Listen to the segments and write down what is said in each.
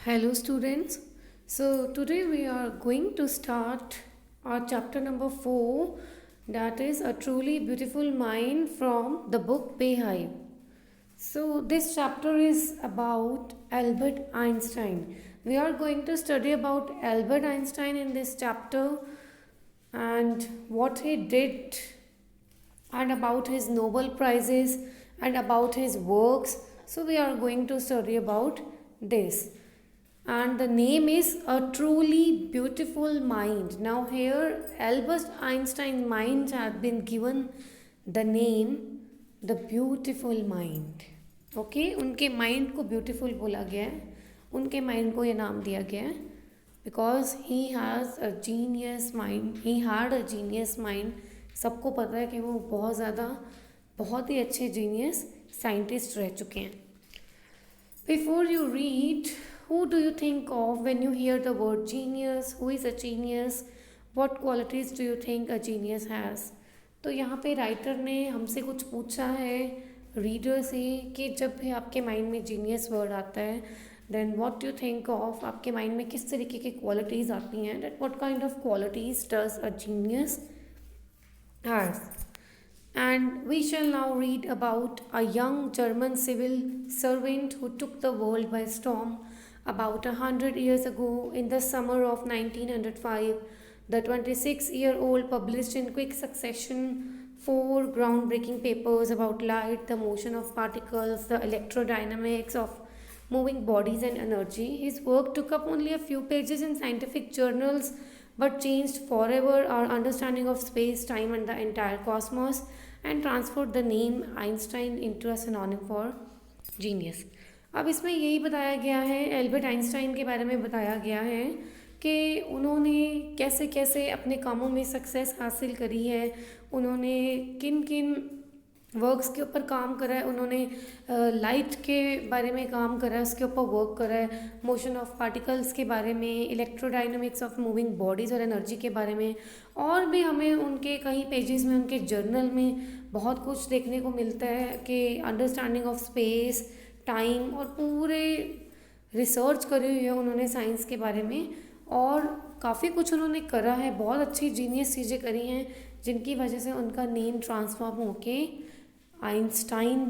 Hello, students. So, today we are going to start our chapter number 4, that is A Truly Beautiful Mind from the book Beehive. So, this chapter is about Albert Einstein. We are going to study about Albert Einstein in this chapter and what he did, and about his Nobel Prizes, and about his works. So, we are going to study about this, and the name is A Truly Beautiful Mind. Now, here Albert Einstein's mind had been given the name The Beautiful Mind. Okay उनके mind को beautiful बोला गया है, उनके mind को ये नाम दिया गया है because he has a genius mind, he had a genius mind. सबको पता है कि वो बहुत ही अच्छे जीनियस साइंटिस्ट रह चुके हैं. Before you read, who do you think of when you hear the word genius? Who is a genius? What qualities do you think a genius has? तो यहाँ पे राइटर ने हमसे कुछ पूछा है रीडर से कि जब भी आपके माइंड में जीनियस वर्ड आता है then what do you think of, आपके माइंड में किस तरीके की क्वालिटीज़ आती हैं, that what kind of qualities does a genius has. And we shall now read about a young German civil servant who took the world by storm. About 100 years ago, in the summer of 1905, the 26-year-old published in quick succession 4 groundbreaking papers about light, the motion of particles, the electrodynamics of moving bodies, and energy. His work took up only a few pages in scientific journals but changed forever our understanding of space, time, and the entire cosmos, and transferred the name Einstein into a synonym for genius. अब इसमें यही बताया गया है, Albert Einstein के बारे में बताया गया है कि उन्होंने कैसे कैसे अपने कामों में सक्सेस हासिल करी है, उन्होंने किन किन वर्क्स के ऊपर काम करा है, उन्होंने लाइट के बारे में काम करा है, उसके ऊपर वर्क करा है, मोशन ऑफ पार्टिकल्स के बारे में, इलेक्ट्रोडाइनमिक्स ऑफ मूविंग बॉडीज़ और एनर्जी के बारे में, और भी हमें उनके कई पेजेस में, उनके जर्नल में बहुत कुछ देखने को मिलता है कि अंडरस्टैंडिंग ऑफ स्पेस, टाइम, और पूरे रिसर्च करी हुई है उन्होंने साइंस के बारे में, और काफ़ी कुछ उन्होंने करा है, बहुत अच्छी जीनियस चीज़ें करी हैं जिनकी वजह से उनका नेम ट्रांसफॉर्म होके आइंस्टाइन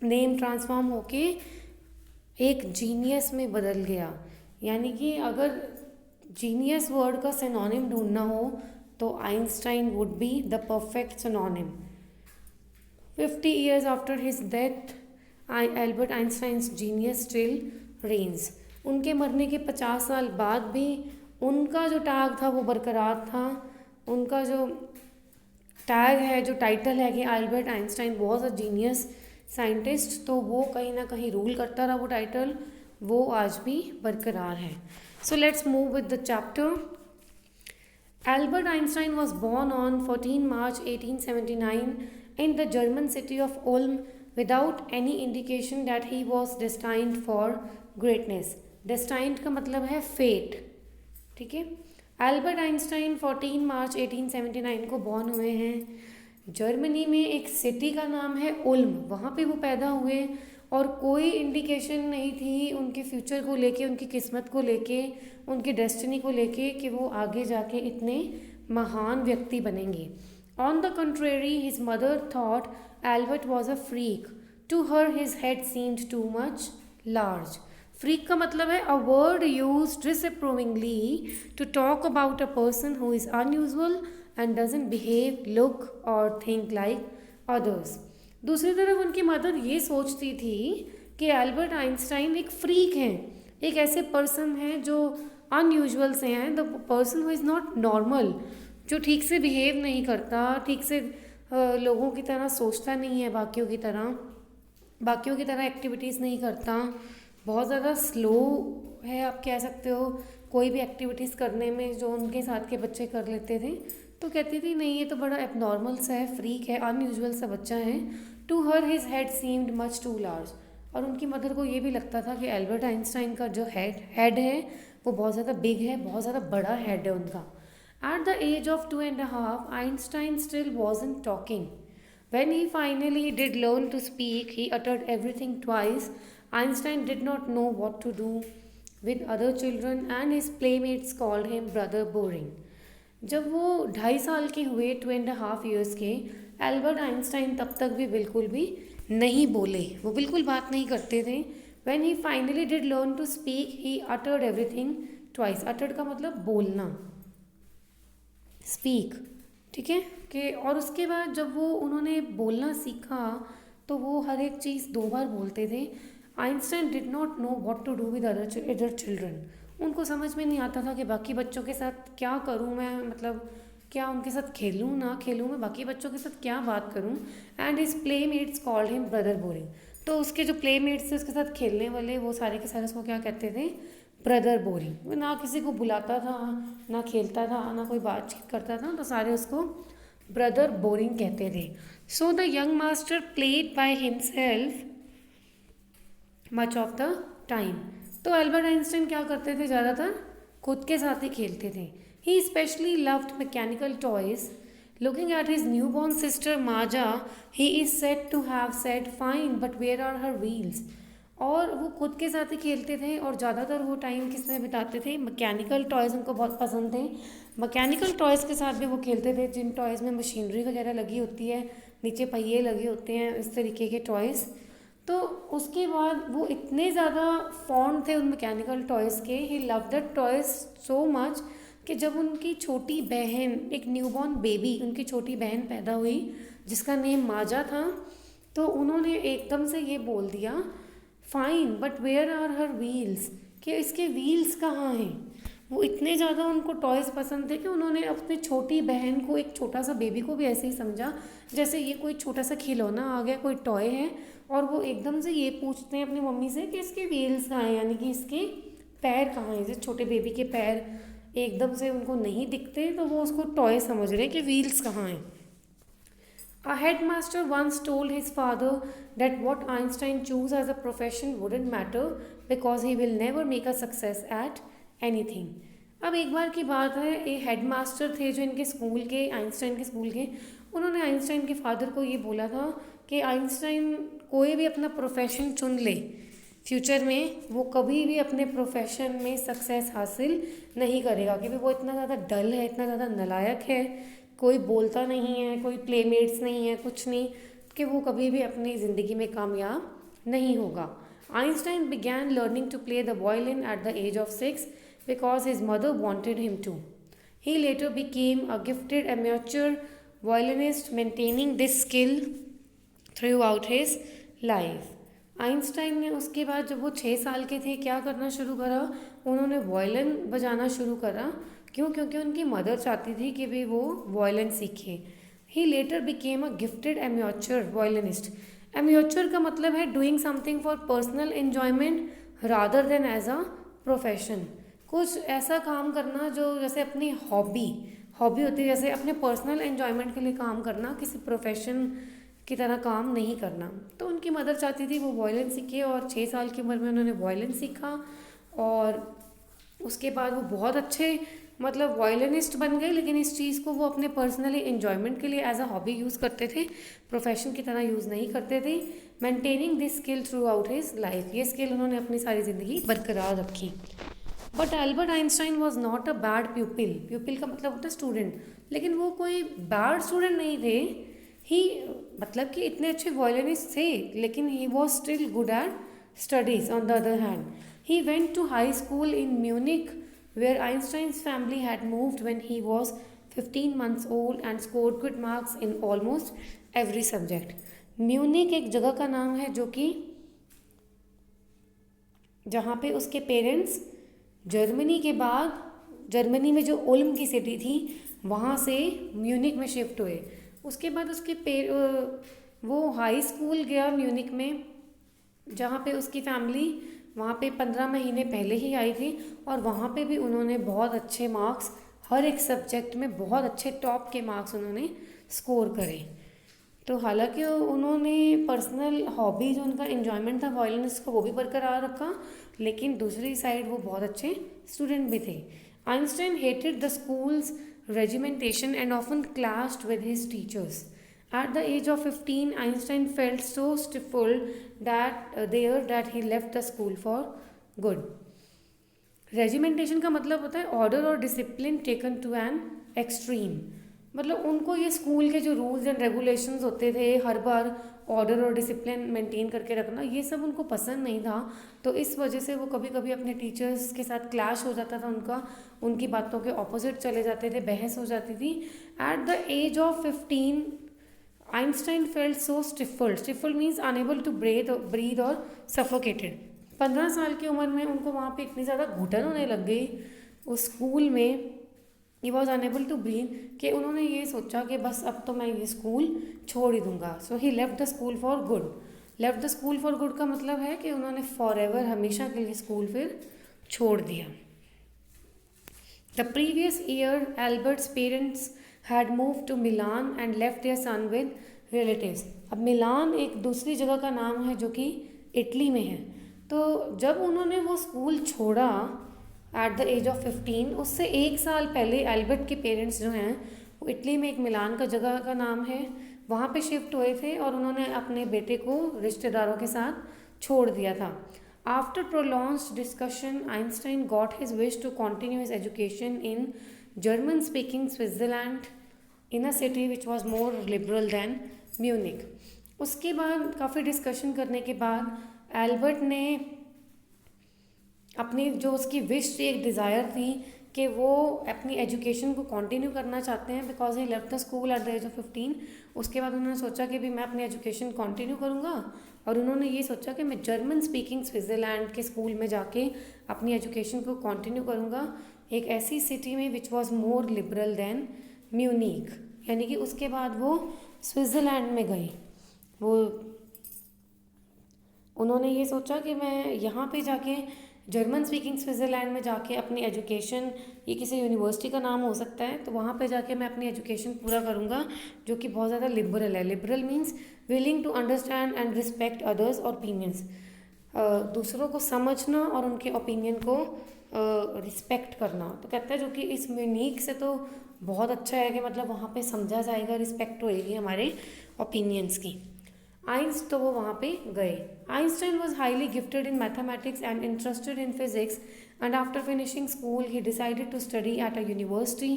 नेम ट्रांसफॉर्म होके एक जीनियस में बदल गया. यानी कि अगर जीनियस वर्ड का सिनोनिम ढूंढना हो तो Einstein would be the perfect synonym. 50 years after his death, Albert Einstein's genius still reigns. उनके मरने के 50 साल बाद भी उनका जो टैग था वो बरकरार था. उनका जो टैग है, जो टाइटल है कि Albert Einstein was a genius scientist, तो वो कहीं ना कहीं रूल करता रहा वो टाइटल, वो आज भी बरकरार है. So let's move with the chapter. Albert Einstein was born on 14 March 1879 in the German city of Ulm without any indication that he was destined for greatness. Destined का मतलब है fate. ठीक है. एल्बर्ट आइंस्टाइन 14 मार्च 1879 को born हुए हैं. Germany में एक सिटी का नाम है उल्म, वहाँ पे वो पैदा हुए, और कोई इंडिकेशन नहीं थी उनके फ्यूचर को लेके, उनकी किस्मत को लेके, उनकी डेस्टिनी को लेके कि वो आगे जाके इतने महान व्यक्ति बनेंगे. On the contrary, his mother thought Albert was a freak. To her his head seemed too much large. Freak का मतलब है a word used disapprovingly to talk about a person who is unusual and doesn't behave, look or think like others. दूसरी तरफ उनकी mother ये सोचती थी कि एल्बर्ट आइंस्टाइन एक फ्रीक हैं, एक ऐसे पर्सन हैं जो अनयूजुअल से हैं, the person who is not normal, जो ठीक से बिहेव नहीं करता, ठीक से लोगों की तरह सोचता नहीं है, बाकियों की तरह एक्टिविटीज़ नहीं करता, बहुत ज़्यादा स्लो है आप कह सकते हो कोई भी एक्टिविटीज़ करने में जो उनके साथ के बच्चे कर लेते थे. तो कहती थी नहीं, ये तो बड़ा एबनॉर्मल सा है, फ्रीक है, अनयूजुअल सा बच्चा है. To her his head seemed much too large. और उनकी मदर को ये भी लगता था कि एल्बर्ट आइंस्टाइन का जो हेड है वो बहुत ज़्यादा बिग है, बहुत ज़्यादा बड़ा हेड है उनका. At the age of 2.5, Einstein still wasn't talking. When he finally did learn to speak, he uttered everything twice Einstein did not know what to do with other children and his playmates called him brother boring. जब वो 2.5 साल के हुए, 2.5 years के, Albert Einstein तब तक भी बिल्कुल भी नहीं बोले, वो बिल्कुल बात नहीं करते थे. When he finally did learn to speak, he uttered everything twice. Uttered का मतलब बोलना, स्पीक, ठीक है कि. और उसके बाद जब वो उन्होंने बोलना सीखा तो वो हर एक चीज़ 2 बार बोलते थे. Einstein did not know what to do with other children. उनको समझ में नहीं आता था कि बाकी बच्चों के साथ क्या करूं मैं, मतलब क्या उनके साथ खेलूं ना खेलूं, मैं बाकी बच्चों के साथ क्या बात करूं. And his playmates called him brother boring. तो उसके जो प्लेमेट्स थे उसके साथ खेलने वाले, वो सारे के सारे उसको क्या कहते थे, ब्रदर बोरिंग. वो ना किसी को बुलाता था, ना खेलता था, ना कोई बातचीत करता था, तो सारे उसको ब्रदर बोरिंग कहते थे. So the young master played by himself much of the time. तो एल्बर्ट आइंस्टाइन क्या करते थे, ज़्यादातर खुद के साथ ही खेलते थे. He specially loved mechanical toys. Looking at his newborn sister Maja, he is said to have said fine but where are her wheels. और वो खुद के साथ ही खेलते थे और ज़्यादातर वो टाइम किस में बिताते थे, मैकेनिकल टॉयज़ उनको बहुत पसंद थे. मैकेनिकल टॉयज़ के साथ भी वो खेलते थे, जिन टॉयज़ में मशीनरी वगैरह लगी होती है, नीचे पहिए लगे होते हैं, इस तरीके के टॉयज़. तो उसके बाद वो इतने ज़्यादा फॉन्ड थे उन मैकेनिकल टॉयज़ के, he love that toys so much कि जब उनकी छोटी बहन, एक न्यूबॉर्न बेबी, उनकी छोटी बहन पैदा हुई जिसका नेम माजा था, तो उन्होंने एकदम से ये बोल दिया, fine but where are her wheels, कि इसके व्हील्स कहाँ हैं. वो इतने ज़्यादा उनको टॉयज़ पसंद थे कि उन्होंने अपनी छोटी बहन को, एक छोटा सा बेबी को भी ऐसे ही समझा जैसे ये कोई छोटा सा खिलौना आ गया, कोई टॉय है. और वो एकदम से ये पूछते हैं अपनी मम्मी से कि इसके व्हील्स कहाँ हैं, यानी कि इसके पैर कहाँ हैं. जैसे छोटे बेबी के पैर एकदम से उनको नहीं दिखते, तो वो उसको टॉय समझ रहे हैं कि व्हील्स कहाँ हैं. A headmaster once told his father that what Einstein chose as a profession wouldn't matter because he will never make a success at anything. अब एक बार की बात है, एक हेडमास्टर थे जो इनके स्कूल के, आइंस्टाइन के स्कूल के, उन्होंने आइंस्टाइन के फादर को ये बोला था कि आइंस्टाइन कोई भी अपना प्रोफेशन चुन ले, फ्यूचर में वो कभी भी अपने प्रोफेशन में सक्सेस हासिल नहीं करेगा, क्योंकि वो इतना ज़्यादा डल है, इतना ज़्यादा नालायक है, कोई बोलता नहीं है, कोई प्लेमेट्स नहीं है, कुछ नहीं, कि वो कभी भी अपनी ज़िंदगी में कामयाब नहीं होगा. Einstein began learning to play the violin at the age of 6 because his mother wanted him to. He later became a gifted amateur violinist, maintaining this skill throughout his life. Einstein ने उसके बाद जब वो 6 साल के थे क्या करना शुरू करा, उन्होंने वायलिन बजाना शुरू करा. क्यों? क्योंकि उनकी मदर चाहती थी कि भी वो वायलिन सीखे. He later became a gifted amateur violinist. Amateur का मतलब है doing something for personal enjoyment rather than as a profession. कुछ ऐसा काम करना जो जैसे अपनी हॉबी होती है, जैसे अपने पर्सनल एन्जॉयमेंट के लिए काम करना, किसी प्रोफेशन की तरह काम नहीं करना. तो उनकी मदर चाहती थी वो वायलिन सीखे और 6 साल की उम्र में उन्होंने वायलिन सीखा और उसके बाद वो बहुत अच्छे मतलब वायलिनिस्ट बन गए. लेकिन इस चीज़ को वो अपने पर्सनली एन्जॉयमेंट के लिए एज अ हॉबी यूज़ करते थे, प्रोफेशन की तरह यूज़ नहीं करते थे. Maintaining this skill through out his life, ये स्किल उन्होंने अपनी सारी ज़िंदगी बरकरार रखी. But Albert Einstein was not a bad प्यूपिल. प्यूपिल का मतलब होता है स्टूडेंट, लेकिन वो कोई बैड स्टूडेंट नहीं थे. ही मतलब कि इतने अच्छे वायलिनिस्ट थे, लेकिन he was still good at studies. On the other hand he went to high school in Munich where Einstein's family had moved when he was 15 months old and scored good marks in almost every subject. Munich एक जगह का नाम है जो कि जहाँ पे उसके पेरेंट्स जर्मनी के बाद, जर्मनी में जो ओल्म की सिटी थी वहाँ से म्यूनिक में शिफ्ट हुए. उसके बाद उसके वो हाई स्कूल गया म्यूनिक में, जहाँ पे उसकी फैमिली वहाँ पे 15 महीने पहले ही आई थी और वहाँ पे भी उन्होंने बहुत अच्छे मार्क्स, हर एक सब्जेक्ट में बहुत अच्छे टॉप के मार्क्स उन्होंने स्कोर करे. तो हालांकि उन्होंने पर्सनल हॉबी जो उनका एन्जॉयमेंट था वायलिनिस्ट का वो भी बरकरार रखा, लेकिन दूसरी साइड वो बहुत अच्छे स्टूडेंट भी थे. Einstein hated the schools regimentation and often clashed with his teachers. At the age of 15, Einstein felt so stifled that he left the school for good. Regimentation का मतलब होता है ऑर्डर और discipline taken to an extreme. मतलब उनको ये school के जो रूल्स एंड रेगुलेशंस होते थे, हर बार ऑर्डर और डिसिप्लिन मेंटेन करके रखना, ये सब उनको पसंद नहीं था। तो इस वजह से वो कभी कभी अपने टीचर्स के साथ क्लैश हो जाता था उनका, उनकी बातों के ऑपोजिट चले जाते थे, बहस हो जाती थी। At the age of 15 Einstein felt so stifled means unable to breathe और सफोकेटेड। 15 साल की उम्र में उनको वहाँ पे इतनी ज़्यादा घुटन होने लग गई उस स्कूल में, he was unable to breathe, कि उन्होंने ये सोचा कि बस अब तो मैं ये स्कूल छोड़ ही दूंगा। So he left the school for good. Left the school for good का मतलब है कि उन्होंने फॉर एवर, हमेशा के लिए स्कूल फिर छोड़ दिया। The previous year Albert's parents had move to Milan and left their son with relatives. अब मिलान एक दूसरी जगह का नाम है जो कि इटली में है। तो जब उन्होंने वो स्कूल छोड़ा एट द एज ऑफ 15, उससे एक साल पहले एल्बर्ट के पेरेंट्स जो हैं वो इटली में एक मिलान का जगह का नाम है, वहाँ पे शिफ्ट हुए थे और उन्होंने अपने बेटे को रिश्तेदारों के साथ छोड़ दिया था। After prolonged discussion Einstein got his wish to continue his education in German speaking Switzerland in a city which was more liberal than Munich. उसके बाद काफ़ी डिस्कशन करने के बाद एल्बर्ट ने अपनी जो उसकी विश थी, एक डिज़ायर थी कि वो अपनी एजुकेशन को कंटिन्यू करना चाहते हैं, because he left the school at the age of 15। उसके बाद उन्होंने सोचा कि भी मैं अपनी एजुकेशन कंटिन्यू करूँगा, और उन्होंने ये सोचा कि मैं जर्मन स्पीकिंग स्विट्ज़रलैंड के स्कूल में जाके अपनी एजुकेशन को कंटिन्यू करूँगा, एक ऐसी सिटी में which was more liberal than Munich. यानी कि उसके बाद वो स्विट्ज़रलैंड में गए। वो उन्होंने ये सोचा कि मैं यहाँ पे जाके जर्मन स्पीकिंग स्विट्ज़रलैंड में जाके अपनी एजुकेशन, ये किसी यूनिवर्सिटी का नाम हो सकता है, तो वहाँ पे जाके मैं अपनी एजुकेशन पूरा करूँगा, जो कि बहुत ज़्यादा लिबरल है। Liberal means willing to understand and respect others opinions, दूसरों को समझना और उनके ओपिनियन को रिस्पेक्ट करना। तो कहता है जो कि इस म्यूनिक से तो बहुत अच्छा है कि मतलब वहाँ पे समझा जाएगा, रिस्पेक्ट होएगी हमारे ओपिनियंस की। तो वो वहाँ पे गए। Einstein was highly gifted in mathematics and interested in physics, and after finishing school he decided to study at a university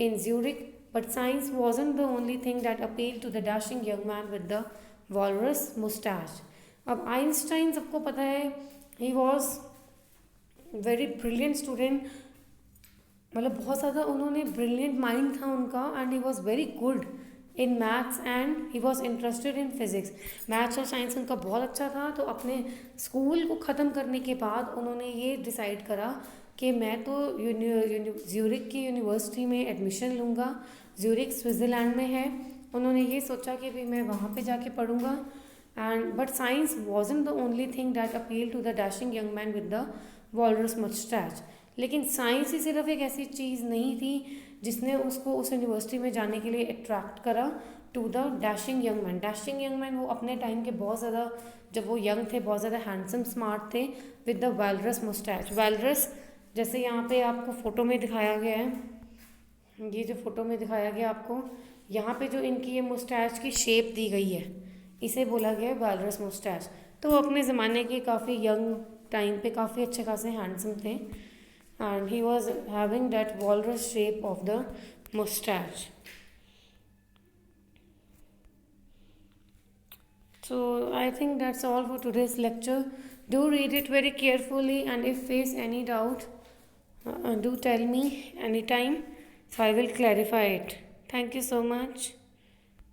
in Zurich, but science wasn't the only thing that appeal to the dashing young man with the walrus moustache. अब Einstein सबको पता है, he was very brilliant student, मतलब बहुत ज़्यादा उन्होंने brilliant mind था उनका, and he was very good in maths and he was interested in physics. Maths और साइंस उनका बहुत अच्छा था। तो अपने स्कूल को ख़त्म करने के बाद उन्होंने ये डिसाइड करा कि मैं तो ज्यूरिक की यूनिवर्सिटी में एडमिशन लूँगा। ज्यूरिक स्विट्ज़रलैंड में है। उन्होंने ये सोचा कि भी मैं वहाँ पे जाके पढ़ूँगा, and but science wasn't the only thing that appeal to the dashing young man with the walrus mustache. लेकिन साइंस ही सिर्फ एक ऐसी चीज़ नहीं थी जिसने उसको उस यूनिवर्सिटी में जाने के लिए अट्रैक्ट करा to the dashing young man. Dashing young man वो अपने टाइम के बहुत ज़्यादा, जब वो यंग थे, बहुत ज़्यादा हैंडसम स्मार्ट थे with the walrus moustache. Walrus जैसे यहाँ पे आपको फ़ोटो में दिखाया गया है, ये जो फ़ोटो में दिखाया गया आपको, यहाँ पे जो इनकी ये मुस्टैच की शेप दी गई है, इसे बोला गया है वॉलरस मुस्टैच। तो वो अपने ज़माने के काफ़ी यंग टाइम पे काफ़ी अच्छे खासे हैंडसम थे, and he was having that walrus shape of the mustache. So I think that's all for today's lecture. Do read it very carefully, and if face any doubt, do tell me anytime, so I will clarify it. Thank you so much.